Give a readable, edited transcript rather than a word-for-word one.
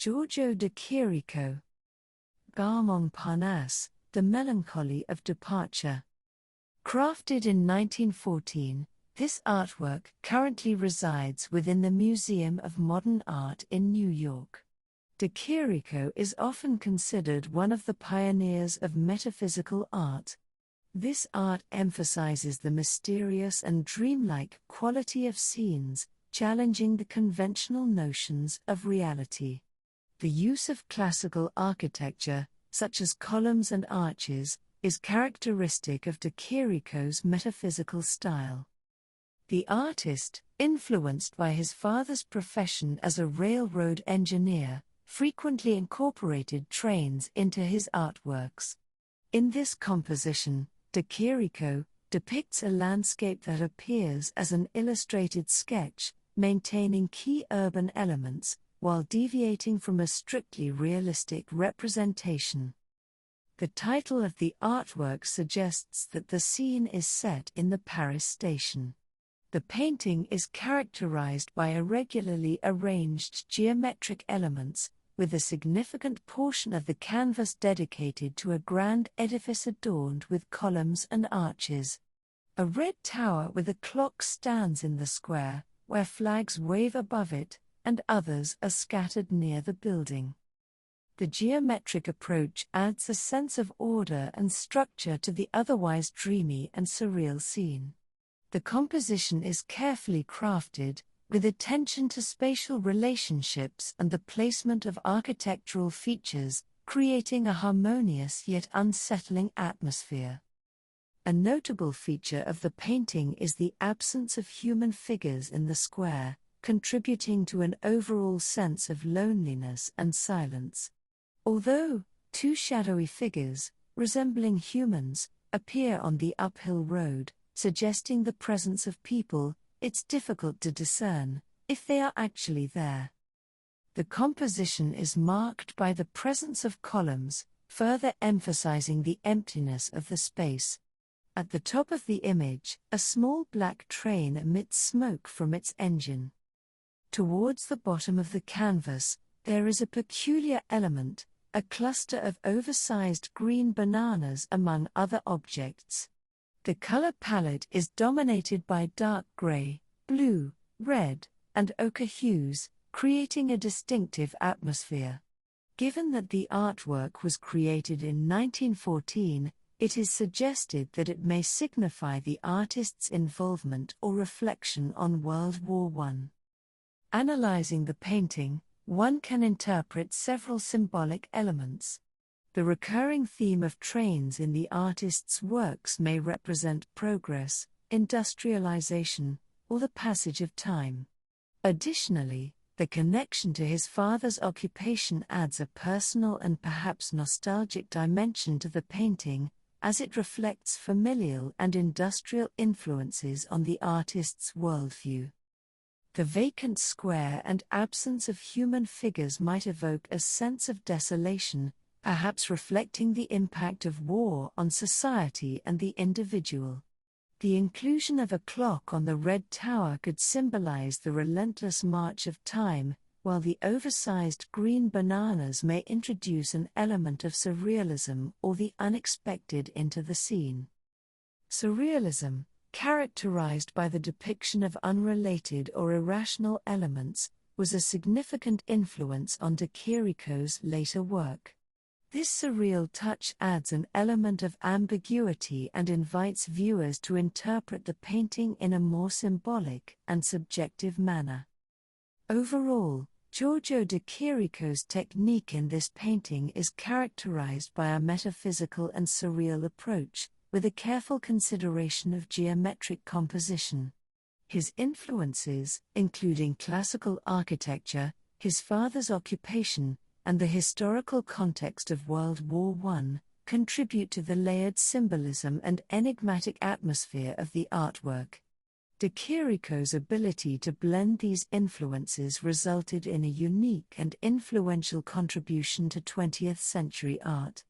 Giorgio de Chirico. Gare Montparnasse, The Melancholy of Departure. Crafted in 1914, this artwork currently resides within the Museum of Modern Art in New York. De Chirico is often considered one of the pioneers of metaphysical art. This art emphasizes the mysterious and dreamlike quality of scenes, challenging the conventional notions of reality. The use of classical architecture, such as columns and arches, is characteristic of de Chirico's metaphysical style. The artist, influenced by his father's profession as a railroad engineer, frequently incorporated trains into his artworks. In this composition, de Chirico depicts a landscape that appears as an illustrated sketch, maintaining key urban elements, while deviating from a strictly realistic representation. The title of the artwork suggests that the scene is set in the Paris station. The painting is characterized by irregularly arranged geometric elements, with a significant portion of the canvas dedicated to a grand edifice adorned with columns and arches. A red tower with a clock stands in the square, where flags wave above it, and others are scattered near the building. The geometric approach adds a sense of order and structure to the otherwise dreamy and surreal scene. The composition is carefully crafted, with attention to spatial relationships and the placement of architectural features, creating a harmonious yet unsettling atmosphere. A notable feature of the painting is the absence of human figures in the square, contributing to an overall sense of loneliness and silence. Although two shadowy figures, resembling humans, appear on the uphill road, suggesting the presence of people, it's difficult to discern if they are actually there. The composition is marked by the presence of columns, further emphasizing the emptiness of the space. At the top of the image, a small black train emits smoke from its engine. Towards the bottom of the canvas, there is a peculiar element, a cluster of oversized green bananas among other objects. The color palette is dominated by dark gray, blue, red, and ochre hues, creating a distinctive atmosphere. Given that the artwork was created in 1914, it is suggested that it may signify the artist's involvement or reflection on World War I. Analyzing the painting, one can interpret several symbolic elements. The recurring theme of trains in the artist's works may represent progress, industrialization, or the passage of time. Additionally, the connection to his father's occupation adds a personal and perhaps nostalgic dimension to the painting, as it reflects familial and industrial influences on the artist's worldview. The vacant square and absence of human figures might evoke a sense of desolation, perhaps reflecting the impact of war on society and the individual. The inclusion of a clock on the red tower could symbolize the relentless march of time, while the oversized green bananas may introduce an element of surrealism or the unexpected into the scene. Surrealism, characterized by the depiction of unrelated or irrational elements, was a significant influence on de Chirico's later work. This surreal touch adds an element of ambiguity and invites viewers to interpret the painting in a more symbolic and subjective manner. Overall, Giorgio de Chirico's technique in this painting is characterized by a metaphysical and surreal approach, with a careful consideration of geometric composition. His influences, including classical architecture, his father's occupation, and the historical context of World War I, contribute to the layered symbolism and enigmatic atmosphere of the artwork. De Chirico's ability to blend these influences resulted in a unique and influential contribution to 20th-century art.